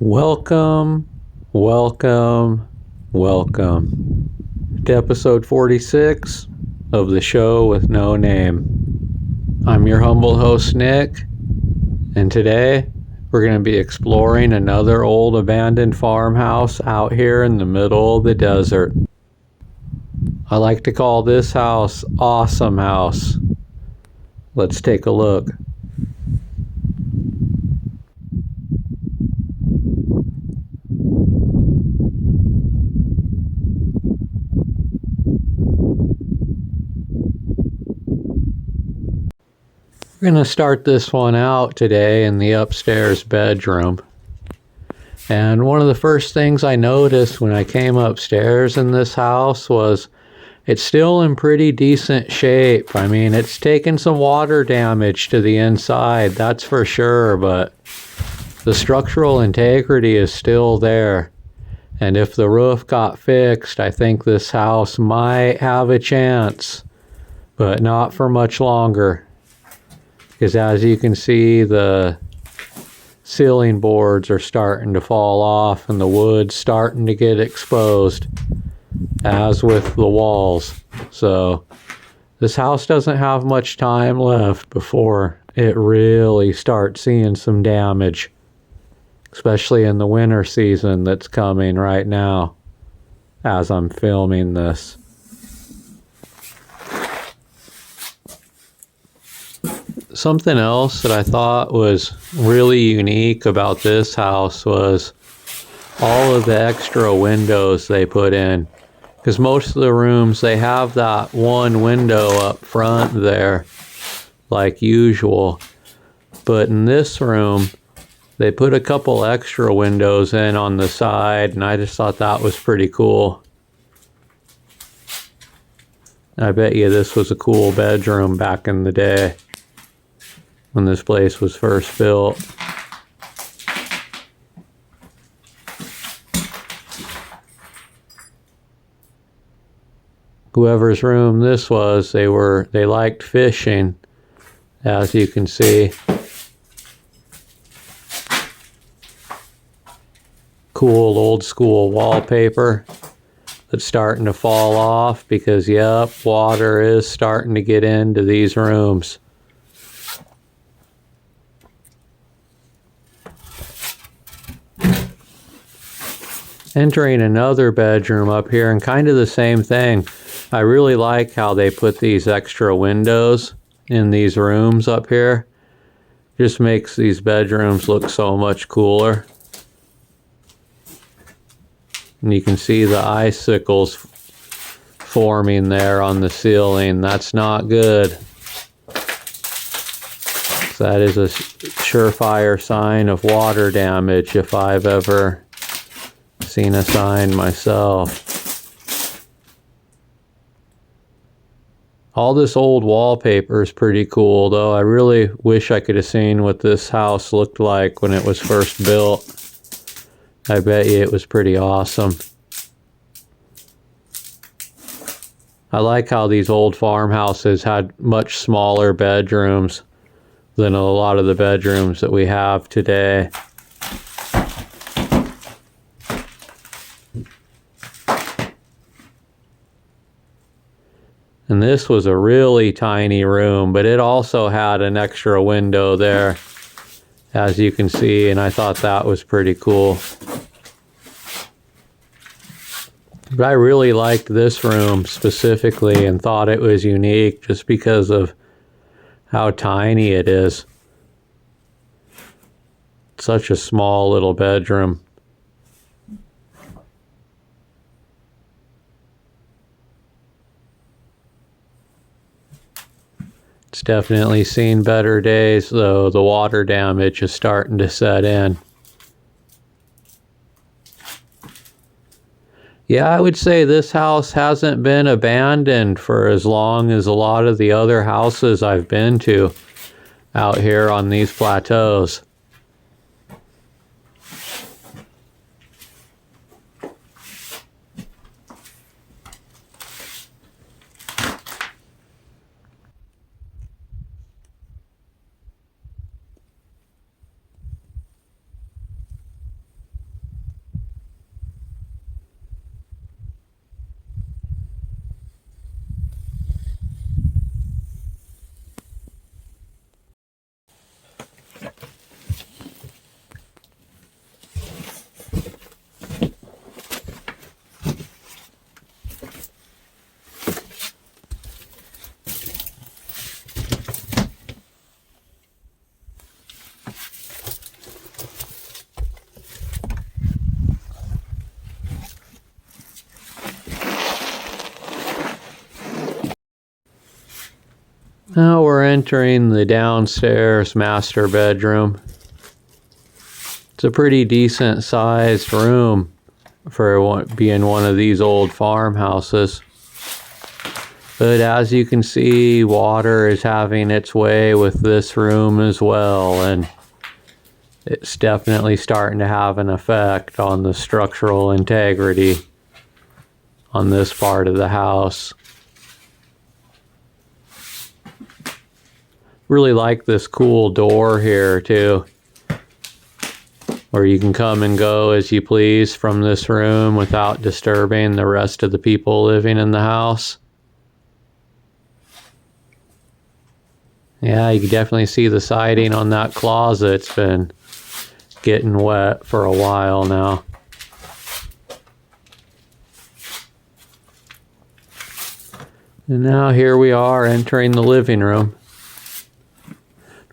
Welcome, welcome, welcome to episode 46 of the show with no name. I'm your humble host, Nick, and today we're going to be exploring another old abandoned farmhouse out here in the middle of the desert. I like to call this house Awesome House. Let's take a look. We're going to start this one out today in the upstairs bedroom. And one of the first things I noticed when I came upstairs in this house was it's still in pretty decent shape. I mean, it's taken some water damage to the inside, that's for sure, but the structural integrity is still there. And if the roof got fixed, I think this house might have a chance, but not for much longer. Because as you can see, the ceiling boards are starting to fall off and the wood's starting to get exposed, as with the walls. So this house doesn't have much time left before it really starts seeing some damage, especially in the winter season that's coming right now as I'm filming this. Something else that I thought was really unique about this house was all of the extra windows they put in. Because most of the rooms, they have that one window up front there, like usual. But in this room, they put a couple extra windows in on the side, and I just thought that was pretty cool. I bet you this was a cool bedroom back in the day when this place was first built. Whoever's room this was, they liked fishing, as you can see. Cool old school wallpaper that's starting to fall off because, yep, water is starting to get into these rooms. Entering another bedroom up here, and kind of the same thing. I really like how they put these extra windows in these rooms up here. Just makes these bedrooms look so much cooler. And you can see the icicles forming there on the ceiling. That's not good. That is a surefire sign of water damage if I've ever seen a sign myself. All this old wallpaper is pretty cool, though. I really wish I could have seen what this house looked like when it was first built. I bet you it was pretty awesome. I like how these old farmhouses had much smaller bedrooms than a lot of the bedrooms that we have today. And this was a really tiny room, but it also had an extra window there, as you can see, and I thought that was pretty cool. But I really liked this room specifically and thought it was unique just because of how tiny it is. Such a small little bedroom. It's definitely seen better days, though the water damage is starting to set in. Yeah, I would say this house hasn't been abandoned for as long as a lot of the other houses I've been to out here on these plateaus. Now we're entering the downstairs master bedroom. It's a pretty decent sized room for being one of these old farmhouses. But as you can see, water is having its way with this room as well, and it's definitely starting to have an effect on the structural integrity on this part of the house. Really like this cool door here too, where you can come and go as you please from this room without disturbing the rest of the people living in the house. Yeah, you can definitely see the siding on that closet. It's been getting wet for a while now. And now here we are entering the living room.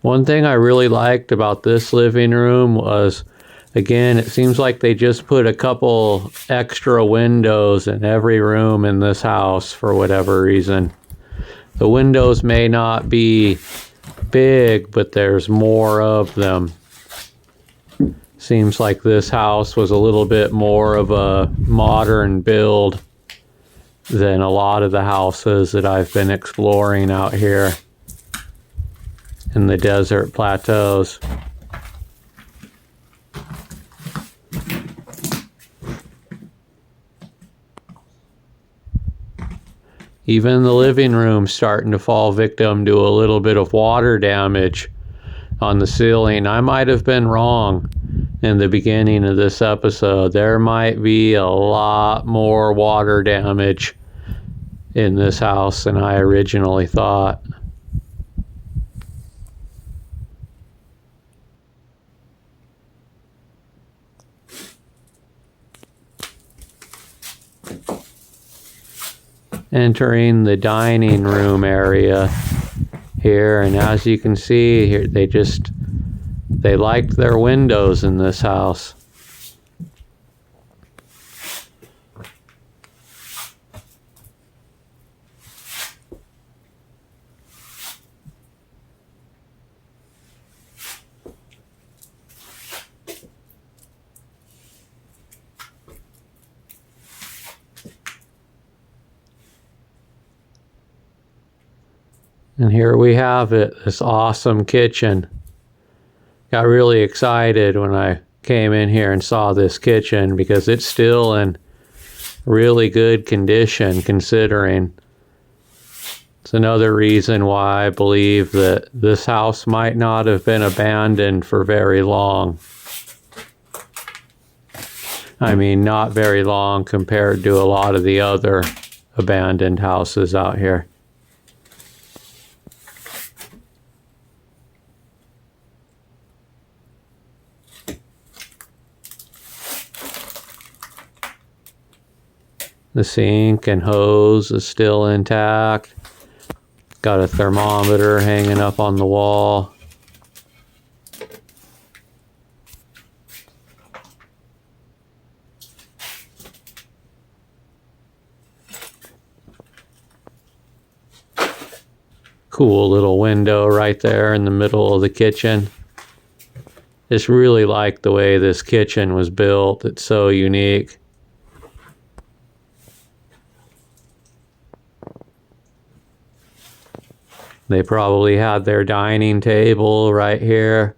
One thing I really liked about this living room was, again, it seems like they just put a couple extra windows in every room in this house for whatever reason. The windows may not be big, but there's more of them. Seems like this house was a little bit more of a modern build than a lot of the houses that I've been exploring out here in the desert plateaus. Even the living room starting to fall victim to a little bit of water damage on the ceiling. I might have been wrong in the beginning of this episode. There might be a lot more water damage in this house than I originally thought. Entering the dining room area here, and as you can see here, they liked their windows in this house. And here we have it, this awesome kitchen. Got really excited when I came in here and saw this kitchen because it's still in really good condition considering. It's another reason why I believe that this house might not have been abandoned for very long. I mean, not very long compared to a lot of the other abandoned houses out here. The sink and hose is still intact. Got a thermometer hanging up on the wall. Cool little window right there in the middle of the kitchen. Just really like the way this kitchen was built. It's so unique. They probably had their dining table right here.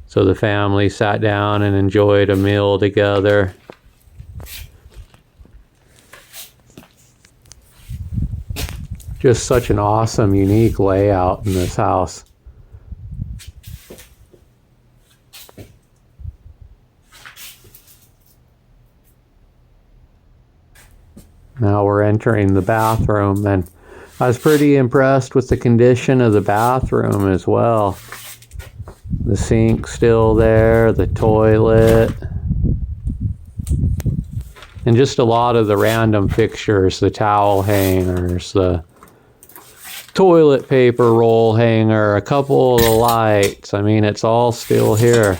So the family sat down and enjoyed a meal together. Just such an awesome, unique layout in this house. Now we're entering the bathroom, and I was pretty impressed with the condition of the bathroom as well. The sink still there, the toilet, and just a lot of the random fixtures, the towel hangers, the toilet paper roll hanger, a couple of the lights. I mean, it's all still here.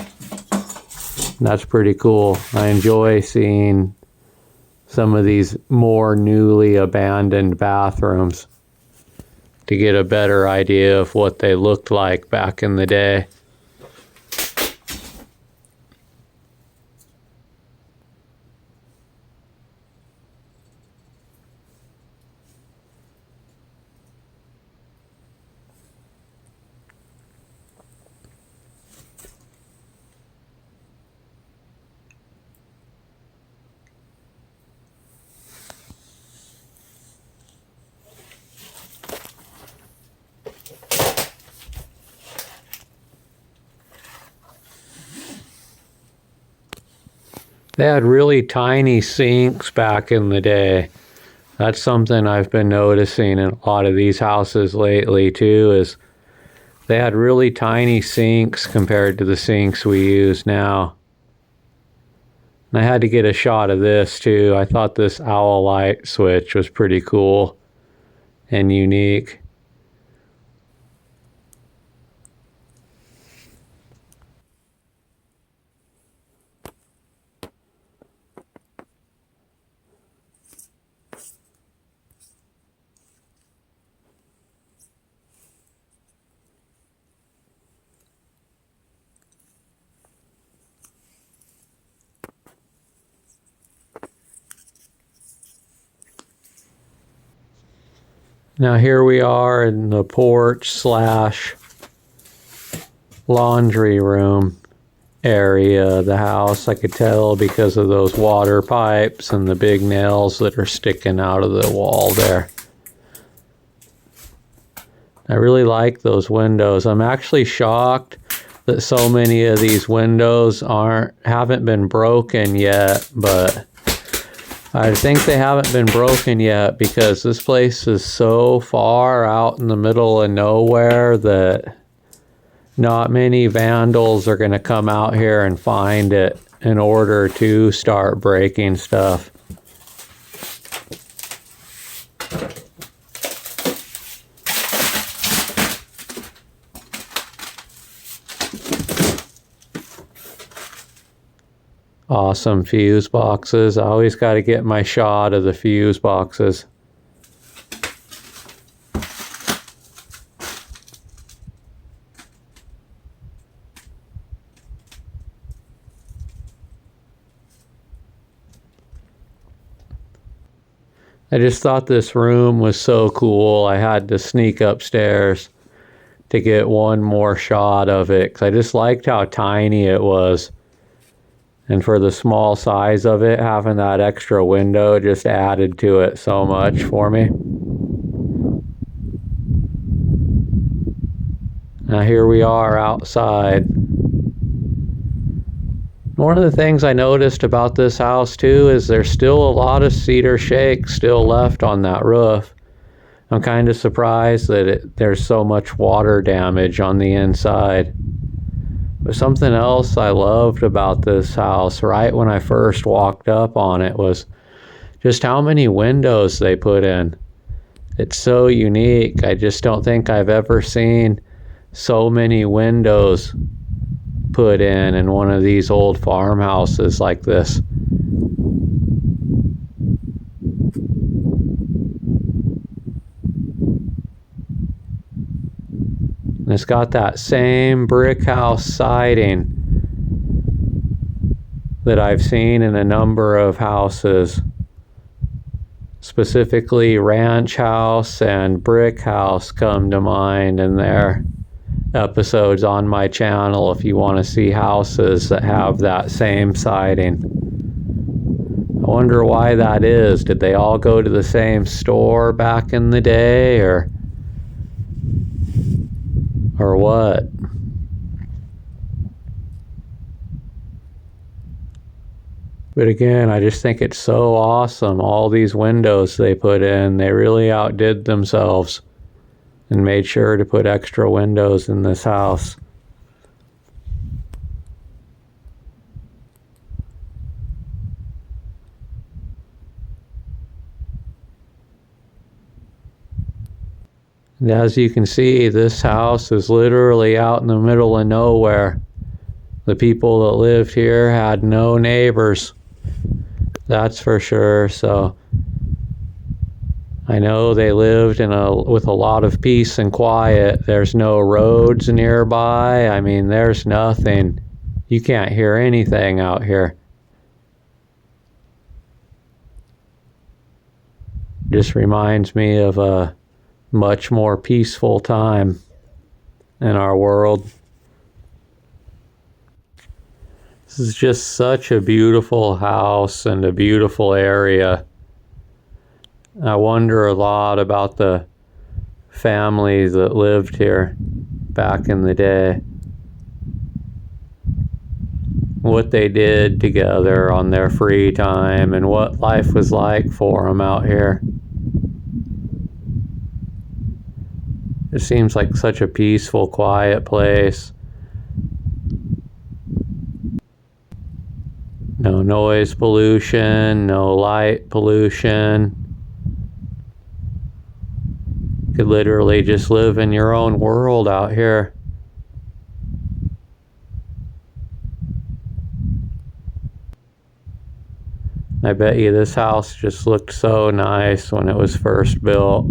That's pretty cool. I enjoy seeing some of these more newly abandoned bathrooms. to get a better idea of what they looked like back in the day. They had really tiny sinks back in the day. That's something I've been noticing in a lot of these houses lately too, is they had really tiny sinks compared to the sinks we use now. And I had to get a shot of this too. I thought this owl light switch was pretty cool and unique. Now here we are in the porch slash laundry room area of the house. I could tell because of those water pipes and the big nails that are sticking out of the wall there. I really like those windows. I'm actually shocked that so many of these windows haven't been broken yet, but I think they haven't been broken yet because this place is so far out in the middle of nowhere that not many vandals are going to come out here and find it in order to start breaking stuff. Awesome fuse boxes. I always got to get my shot of the fuse boxes. I just thought this room was so cool. I had to sneak upstairs to get one more shot of it because I just liked how tiny it was. And for the small size of it, having that extra window just added to it so much for me. Now here we are outside. One of the things I noticed about this house too is there's still a lot of cedar shake still left on that roof. I'm kind of surprised that there's so much water damage on the inside. But something else I loved about this house right when I first walked up on it was just how many windows they put in. It's so unique. I just don't think I've ever seen so many windows put in one of these old farmhouses like this. And it's got that same brick house siding that I've seen in a number of houses, specifically ranch house and brick house come to mind in their episodes on my channel if you want to see houses that have that same siding. I wonder why that is. Did they all go to the same store back in the day or what? But again, I just think it's so awesome. All these windows they put in, they really outdid themselves and made sure to put extra windows in this house. And as you can see, this house is literally out in the middle of nowhere. The people that lived here had no neighbors. That's for sure. So I know they lived with a lot of peace and quiet. There's no roads nearby. I mean, there's nothing. You can't hear anything out here. Just reminds me of a much more peaceful time in our world. This is just such a beautiful house and a beautiful area. I wonder a lot about the families that lived here back in the day. What they did together on their free time and what life was like for them out here. It seems like such a peaceful, quiet place. No noise pollution, no light pollution. You could literally just live in your own world out here. I bet you this house just looked so nice when it was first built.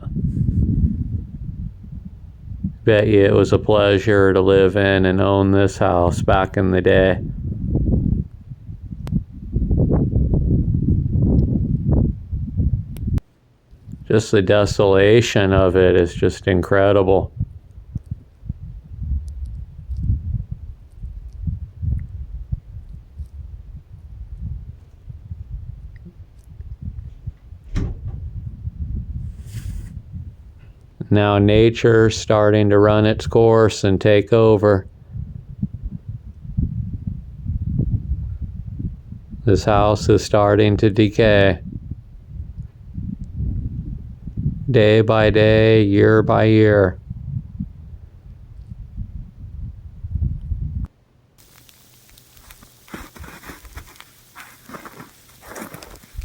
Bet you it was a pleasure to live in and own this house back in the day. Just the desolation of it is just incredible. Now nature's starting to run its course and take over. This house is starting to decay. Day by day, year by year.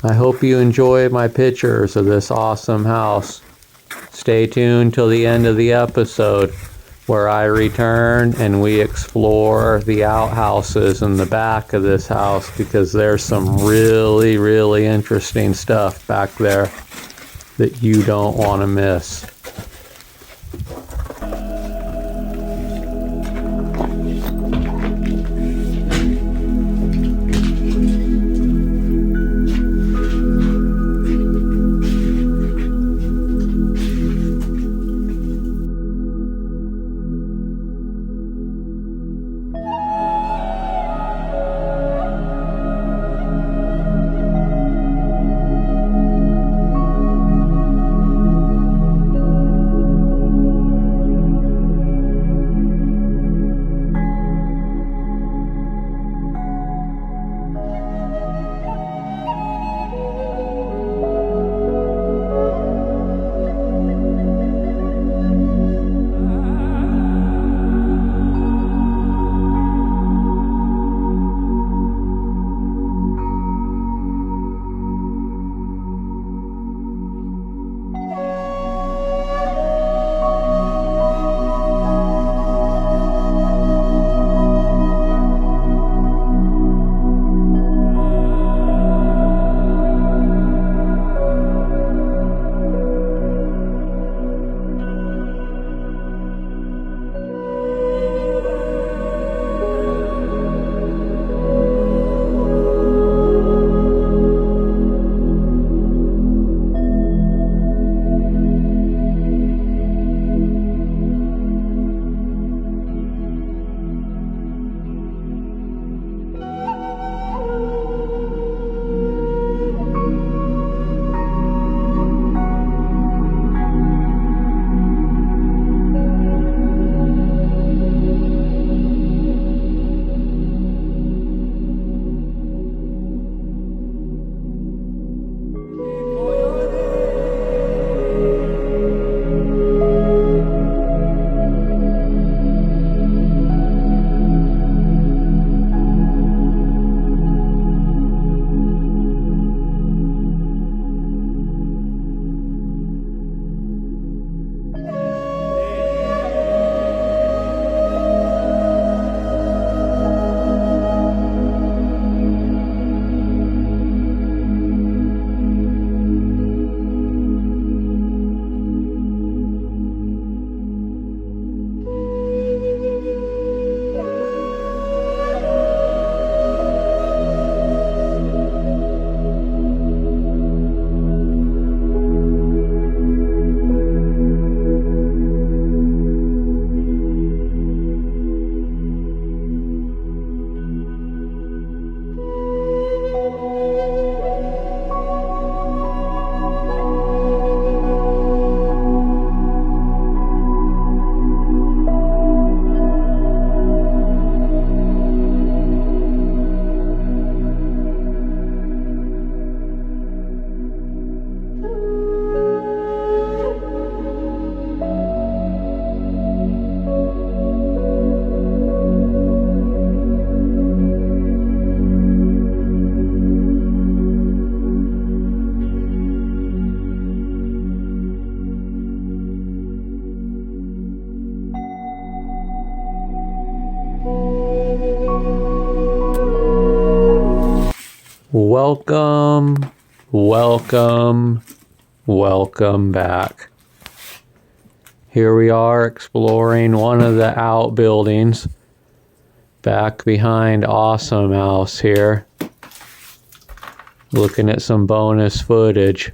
I hope you enjoyed my pictures of this awesome house. Stay tuned till the end of the episode where I return and we explore the outhouses in the back of this house because there's some really, really interesting stuff back there that you don't want to miss. Welcome, welcome, welcome back. Here we are exploring one of the outbuildings back behind Awesome House here. Looking at some bonus footage.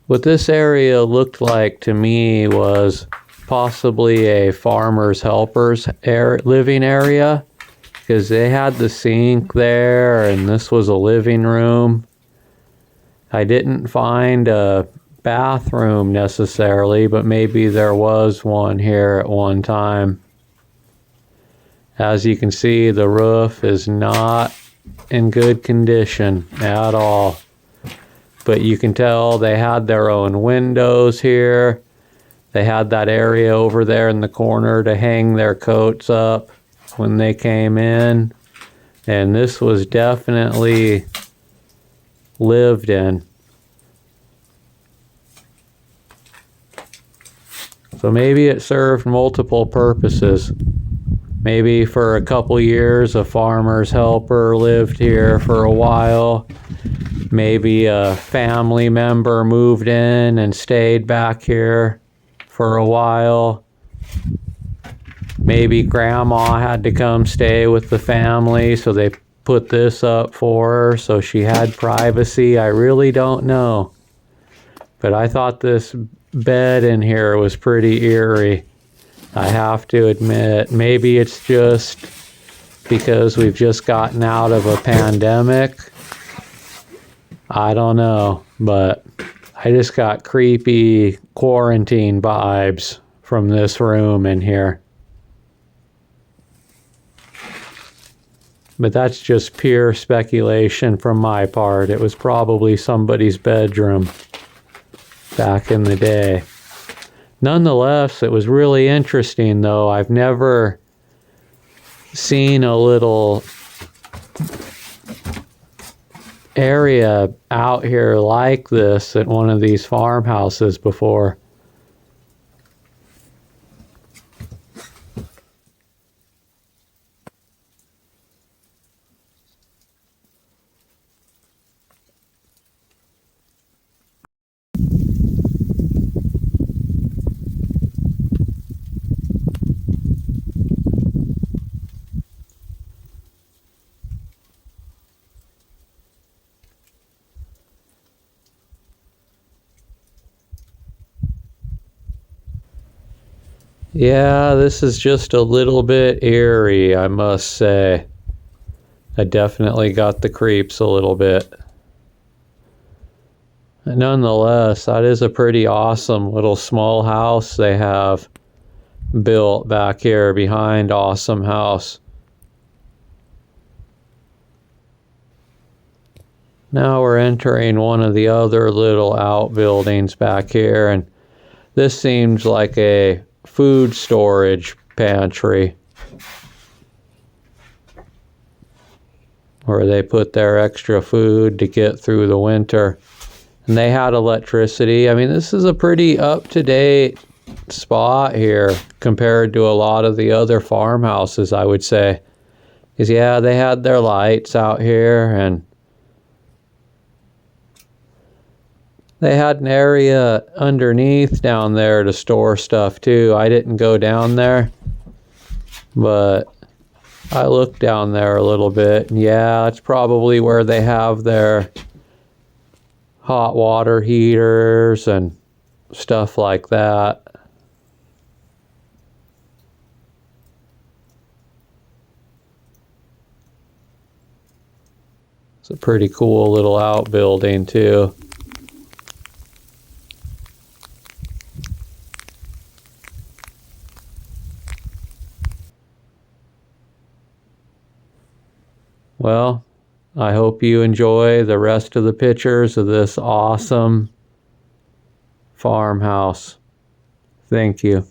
What this area looked like to me was possibly a farmer's helper's living area, because they had the sink there and this was a living room. I didn't find a bathroom necessarily, but maybe there was one here at one time. As you can see, the roof is not in good condition at all. But you can tell they had their own windows here. They had that area over there in the corner to hang their coats up when they came in. And this was definitely lived in. So maybe it served multiple purposes. Maybe for a couple years a farmer's helper lived here for a while. Maybe a family member moved in and stayed back here for a while. Maybe grandma had to come stay with the family, so they put this up for her so she had privacy. I really don't know. But I thought this bed in here was pretty eerie. I have to admit, maybe it's just because we've just gotten out of a pandemic. I don't know, but I just got creepy quarantine vibes from this room in here. But that's just pure speculation from my part. It was probably somebody's bedroom back in the day. Nonetheless, it was really interesting though. I've never seen a little area out here like this at one of these farmhouses before. Yeah, this is just a little bit eerie, I must say. I definitely got the creeps a little bit. Nonetheless, that is a pretty awesome little small house they have built back here behind Awesome House. Now we're entering one of the other little outbuildings back here, and this seems like a food storage pantry where they put their extra food to get through the winter. And they had electricity. I mean, this is a pretty up-to-date spot here compared to a lot of the other farmhouses, I would say. Because, yeah, they had their lights out here, and they had an area underneath down there to store stuff too. I didn't go down there, but I looked down there a little bit. And yeah, it's probably where they have their hot water heaters and stuff like that. It's a pretty cool little outbuilding too. Well, I hope you enjoy the rest of the pictures of this awesome farmhouse. Thank you.